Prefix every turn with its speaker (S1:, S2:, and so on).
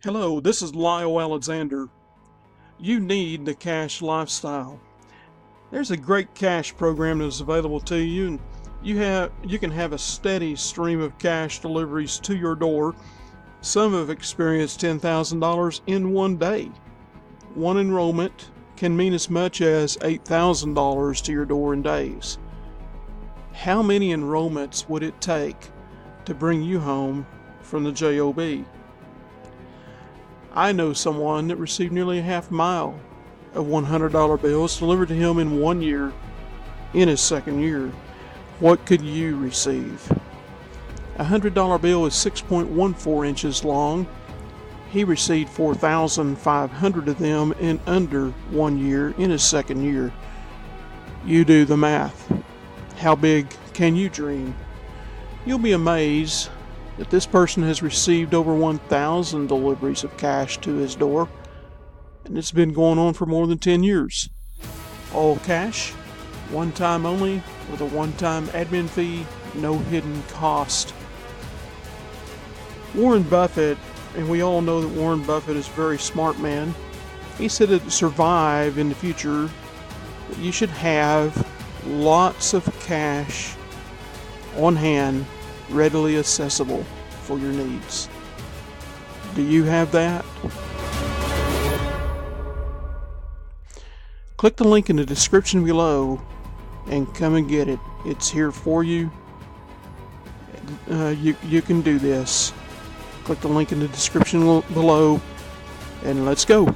S1: Hello, this is Lyle Alexander. You need the cash lifestyle. There's a great cash program that is available to you, and you can have a steady stream of cash deliveries to your door. Some have experienced $10,000 in one day. One enrollment can mean as much as $8,000 to your door in days. How many enrollments would it take to bring you home from the job? I know someone that received nearly a half mile of $100 bills delivered to him in 1 year, in his second year. What could you receive? A $100 bill is 6.14 inches long. He received 4,500 of them in under 1 year, in his second year. You do the math. How big can you dream? You'll be amazed that this person has received over 1,000 deliveries of cash to his door, and it's been going on for more than 10 years. All cash, one time only, with a one-time admin fee, no hidden cost. Warren Buffett, and we all know that Warren Buffett is a very smart man, he said that to survive in the future, that you should have lots of cash on hand, readily accessible for your needs. Do you have that? Click the link in the description below and come and get it. It's here for you. You can do this. Click the link in the description below and let's go.